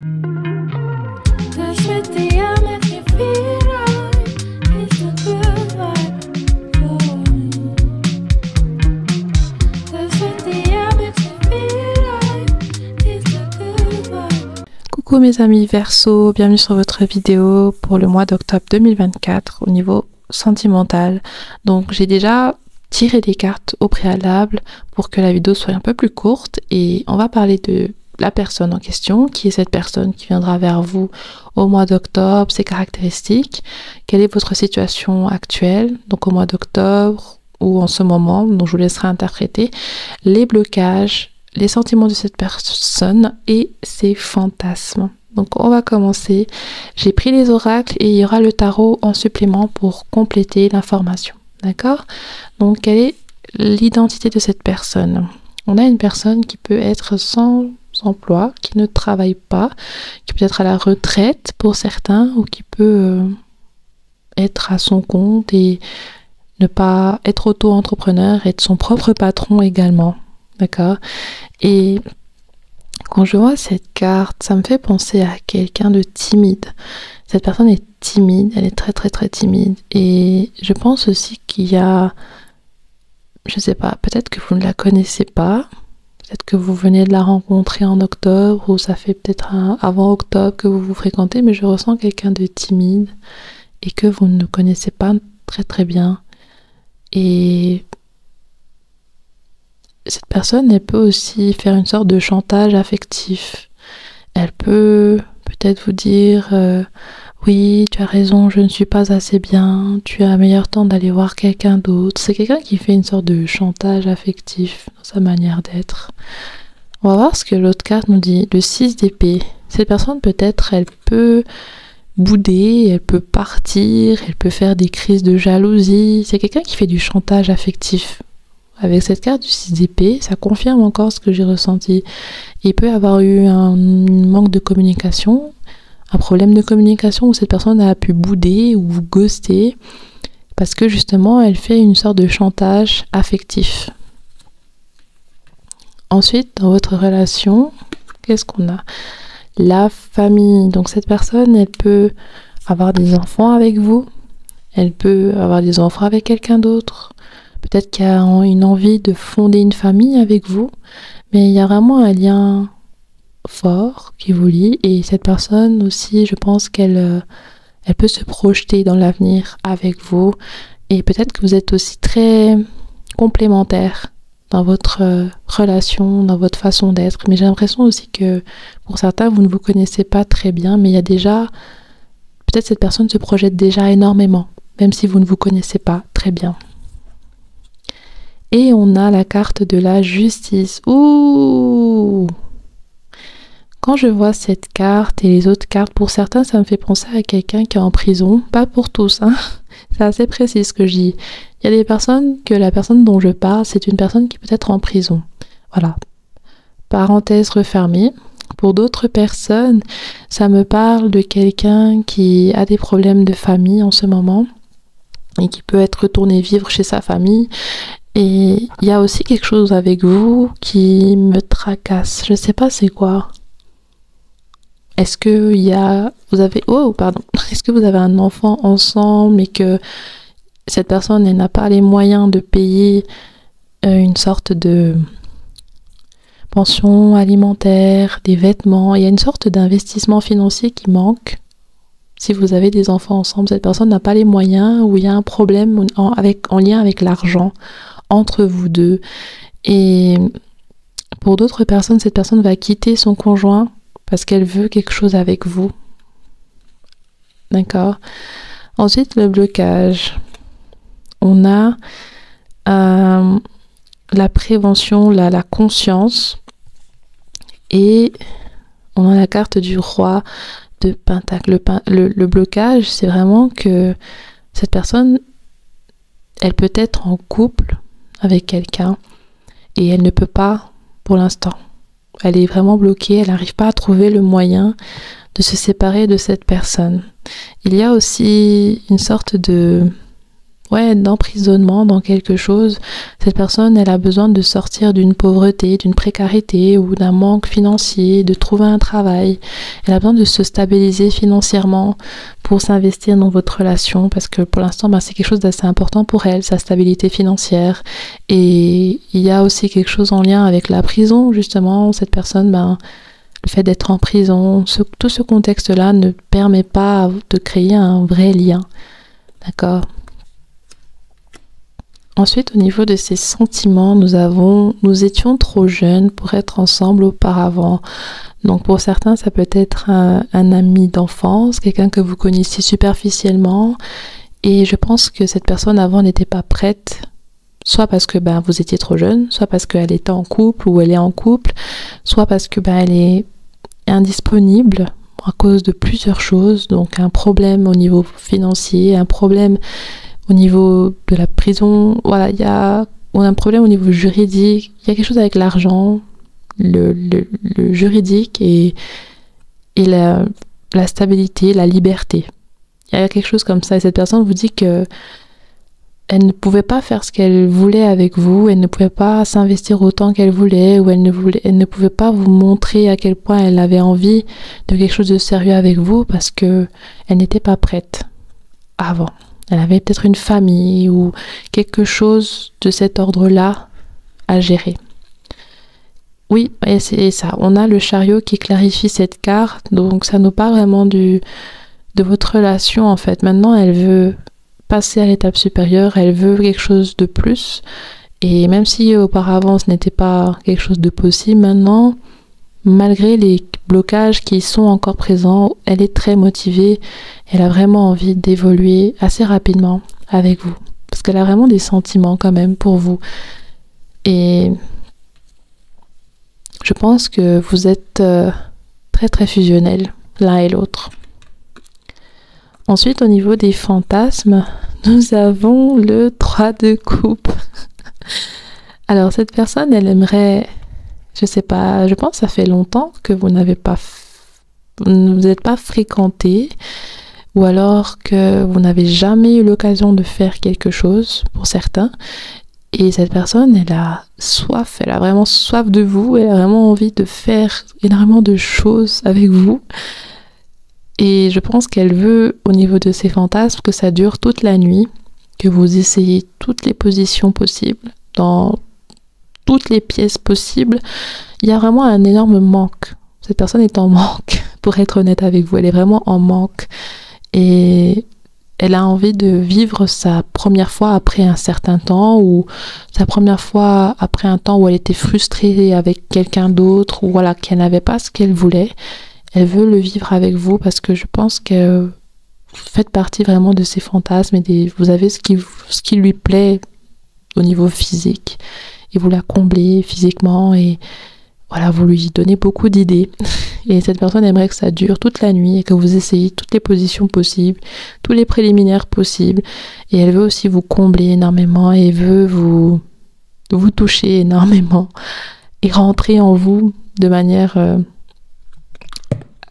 Coucou mes amis Verseau, bienvenue sur votre vidéo pour le mois d'octobre 2024 au niveau sentimental. Donc j'ai déjà tiré des cartes au préalable pour que la vidéo soit un peu plus courte et on va parler de la personne en question, qui est cette personne qui viendra vers vous au mois d'octobre, ses caractéristiques, quelle est votre situation actuelle, donc au mois d'octobre ou en ce moment, donc je vous laisserai interpréter, les blocages, les sentiments de cette personne et ses fantasmes. Donc on va commencer. J'ai pris les oracles et il y aura le tarot en supplément pour compléter l'information. D'accord? Donc quelle est l'identité de cette personne? On a une personne qui peut être sans emploi, qui ne travaille pas, qui peut être à la retraite pour certains ou qui peut être à son compte et ne pas être auto-entrepreneur, être son propre patron également. D'accord? Et quand je vois cette carte, ça me fait penser à quelqu'un de timide. Cette personne est timide, elle est très timide. Et je pense aussi qu'il y a, je sais pas, peut-être que vous ne la connaissez pas, peut-être que vous venez de la rencontrer en octobre, ou ça fait peut-être avant octobre que vous vous fréquentez, mais je ressens quelqu'un de timide et que vous ne connaissez pas très bien. Et cette personne, elle peut aussi faire une sorte de chantage affectif. Elle peut peut-être vous dire oui, tu as raison, je ne suis pas assez bien, tu as meilleur temps d'aller voir quelqu'un d'autre. C'est quelqu'un qui fait une sorte de chantage affectif dans sa manière d'être. On va voir ce que l'autre carte nous dit. Le 6 d'épée. Cette personne, peut-être, elle peut bouder, elle peut partir, elle peut faire des crises de jalousie. C'est quelqu'un qui fait du chantage affectif. Avec cette carte du 6 d'épée, ça confirme encore ce que j'ai ressenti. Il peut y avoir eu un manque de communication, un problème de communication où cette personne a pu bouder ou vous ghoster parce que justement elle fait une sorte de chantage affectif. Ensuite, dans votre relation, qu'est-ce qu'on a? La famille. Donc cette personne, elle peut avoir des enfants avec vous, elle peut avoir des enfants avec quelqu'un d'autre. Peut-être qu'il y a une envie de fonder une famille avec vous, mais il y a vraiment un lien fort qui vous lie et cette personne aussi, je pense qu'elle peut se projeter dans l'avenir avec vous et peut-être que vous êtes aussi très complémentaires dans votre relation, dans votre façon d'être, mais j'ai l'impression aussi que pour certains, vous ne vous connaissez pas très bien, mais il y a déjà, peut-être cette personne se projette déjà énormément, même si vous ne vous connaissez pas très bien. Et on a la carte de la justice. Ouh! Quand je vois cette carte et les autres cartes, pour certains, ça me fait penser à quelqu'un qui est en prison. Pas pour tous, hein. C'est assez précis ce que je dis. Il y a des personnes que la personne dont je parle, c'est une personne qui peut être en prison. Voilà. Parenthèse refermée. Pour d'autres personnes, ça me parle de quelqu'un qui a des problèmes de famille en ce moment et qui peut être retourné vivre chez sa famille. Et il y a aussi quelque chose avec vous qui me tracasse. Je sais pas c'est quoi. Est-ce que est-ce que vous avez un enfant ensemble et que cette personne elle n'a pas les moyens de payer une sorte de pension alimentaire, des vêtements. Il y a une sorte d'investissement financier qui manque. Si vous avez des enfants ensemble, cette personne n'a pas les moyens ou il y a un problème en lien avec l'argent entre vous deux. Et pour d'autres personnes, cette personne va quitter son conjoint parce qu'elle veut quelque chose avec vous. D'accord? Ensuite, le blocage. On a la prévention, la conscience. Et on a la carte du roi de Pentacle. Le blocage, c'est vraiment que cette personne, elle peut être en couple avec quelqu'un et elle ne peut pas pour l'instant. Elle est vraiment bloquée, elle n'arrive pas à trouver le moyen de se séparer de cette personne. Il y a aussi une sorte de ouais, d'emprisonnement dans quelque chose. Cette personne, elle a besoin de sortir d'une pauvreté, d'une précarité ou d'un manque financier, de trouver un travail. Elle a besoin de se stabiliser financièrement pour s'investir dans votre relation parce que pour l'instant, c'est quelque chose d'assez important pour elle, sa stabilité financière. Et il y a aussi quelque chose en lien avec la prison, justement. Cette personne, le fait d'être en prison, tout ce contexte-là ne permet pas de créer un vrai lien. D'accord? Ensuite, au niveau de ses sentiments, nous étions trop jeunes pour être ensemble auparavant. Donc pour certains, ça peut être un ami d'enfance, quelqu'un que vous connaissiez superficiellement. Et je pense que cette personne avant n'était pas prête, soit parce que vous étiez trop jeune, soit parce qu'elle était en couple ou elle est en couple, soit parce que elle est indisponible à cause de plusieurs choses. Donc un problème au niveau financier, un problème au niveau de la prison, voilà, on a un problème au niveau juridique, il y a quelque chose avec l'argent, le juridique et la stabilité, la liberté. Il y a quelque chose comme ça et cette personne vous dit que elle ne pouvait pas faire ce qu'elle voulait avec vous, elle ne pouvait pas s'investir autant qu'elle voulait ou elle ne pouvait pas vous montrer à quel point elle avait envie de quelque chose de sérieux avec vous parce que elle n'était pas prête avant. Elle avait peut-être une famille ou quelque chose de cet ordre-là à gérer. Oui, et c'est ça. On a le chariot qui clarifie cette carte. Donc, ça nous parle vraiment de votre relation, en fait. Maintenant, elle veut passer à l'étape supérieure. Elle veut quelque chose de plus. Et même si auparavant, ce n'était pas quelque chose de possible, maintenant, malgré les blocages qui sont encore présents, elle est très motivée. Elle a vraiment envie d'évoluer assez rapidement avec vous. Parce qu'elle a vraiment des sentiments quand même pour vous. Et je pense que vous êtes très très fusionnels l'un et l'autre. Ensuite, au niveau des fantasmes, nous avons le 3 de coupe. Alors, cette personne, elle aimerait... Je sais pas, je pense que ça fait longtemps que vous n'êtes pas fréquenté ou alors que vous n'avez jamais eu l'occasion de faire quelque chose pour certains. Et cette personne, elle a soif, elle a vraiment soif de vous, elle a vraiment envie de faire énormément de choses avec vous. Et je pense qu'elle veut, au niveau de ses fantasmes, que ça dure toute la nuit, que vous essayez toutes les positions possibles, dans toutes les pièces possibles. Il y a vraiment un énorme manque. Cette personne est en manque, pour être honnête avec vous. Elle est vraiment en manque. Et elle a envie de vivre sa première fois après un certain temps, ou sa première fois après un temps où elle était frustrée avec quelqu'un d'autre, ou voilà, qu'elle n'avait pas ce qu'elle voulait. Elle veut le vivre avec vous parce que je pense que vous faites partie vraiment de ses fantasmes et vous avez ce qui lui plaît au niveau physique. Et vous la comblez physiquement et voilà, vous lui donnez beaucoup d'idées. Et cette personne aimerait que ça dure toute la nuit et que vous essayez toutes les positions possibles, tous les préliminaires possibles. Et elle veut aussi vous combler énormément et veut vous toucher énormément et rentrer en vous de manière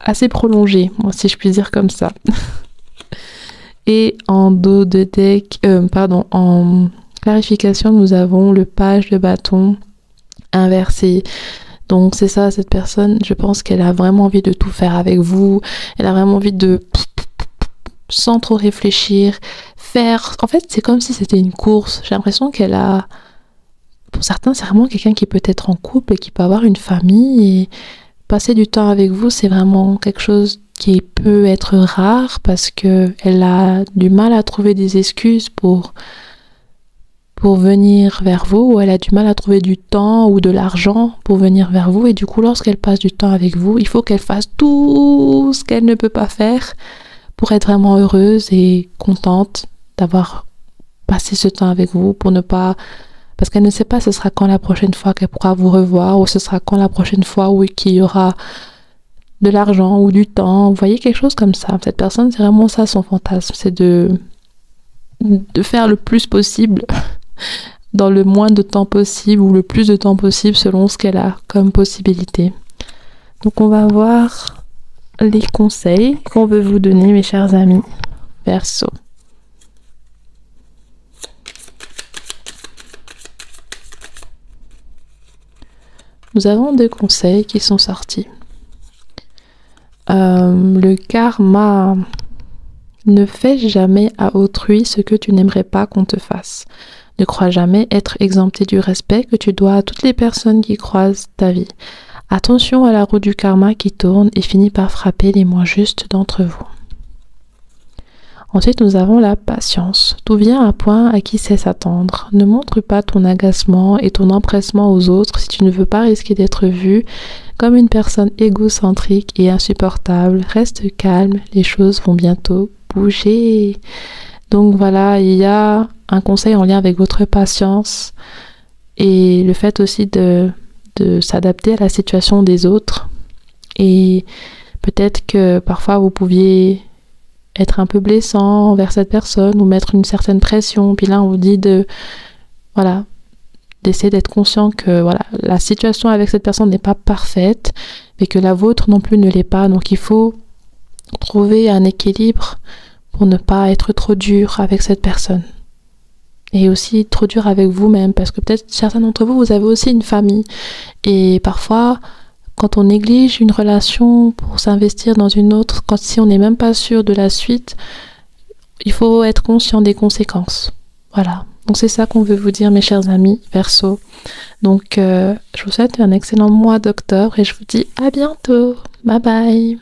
assez prolongée, si je puis dire comme ça. Et en dos de deck, en clarification, nous avons le page de bâton inversé. Donc c'est ça, cette personne, je pense qu'elle a vraiment envie de tout faire avec vous. Elle a vraiment envie de, sans trop réfléchir, faire... En fait, c'est comme si c'était une course. J'ai l'impression qu'elle a... Pour certains, c'est vraiment quelqu'un qui peut être en couple et qui peut avoir une famille. Et passer du temps avec vous, c'est vraiment quelque chose qui peut être rare parce qu'elle a du mal à trouver des excuses pour venir vers vous, ou elle a du mal à trouver du temps ou de l'argent pour venir vers vous, et du coup lorsqu'elle passe du temps avec vous, il faut qu'elle fasse tout ce qu'elle ne peut pas faire pour être vraiment heureuse et contente d'avoir passé ce temps avec vous, pour ne pas, parce qu'elle ne sait pas ce sera quand la prochaine fois qu'elle pourra vous revoir, ou ce sera quand la prochaine fois où qu'il y aura de l'argent ou du temps, vous voyez, quelque chose comme ça. Cette personne, c'est vraiment ça son fantasme, c'est de faire le plus possible dans le moins de temps possible ou le plus de temps possible selon ce qu'elle a comme possibilité. Donc on va voir les conseils qu'on veut vous donner, mes chers amis Verseau. nous avons deux conseils qui sont sortis. Le karma. Ne fais jamais à autrui ce que tu n'aimerais pas qu'on te fasse. Ne crois jamais être exempté du respect que tu dois à toutes les personnes qui croisent ta vie. Attention à la roue du karma qui tourne et finit par frapper les moins justes d'entre vous. Ensuite, nous avons la patience. Tout vient à point à qui sait s'attendre. Ne montre pas ton agacement et ton empressement aux autres si tu ne veux pas risquer d'être vu comme une personne égocentrique et insupportable. Reste calme, les choses vont bientôt bouger. Donc voilà, il y a un conseil en lien avec votre patience et le fait aussi de s'adapter à la situation des autres. Et peut-être que parfois vous pouviez être un peu blessant envers cette personne ou mettre une certaine pression. Puis là, on vous dit d'essayer d'être conscient que la situation avec cette personne n'est pas parfaite, mais que la vôtre non plus ne l'est pas. Donc il faut trouver un équilibre pour ne pas être trop dur avec cette personne. Et aussi trop dur avec vous-même, parce que peut-être certains d'entre vous, vous avez aussi une famille. Et parfois, quand on néglige une relation pour s'investir dans une autre, si on n'est même pas sûr de la suite, il faut être conscient des conséquences. Voilà. Donc c'est ça qu'on veut vous dire, mes chers amis Verseau. Donc je vous souhaite un excellent mois d'octobre et je vous dis à bientôt. Bye bye.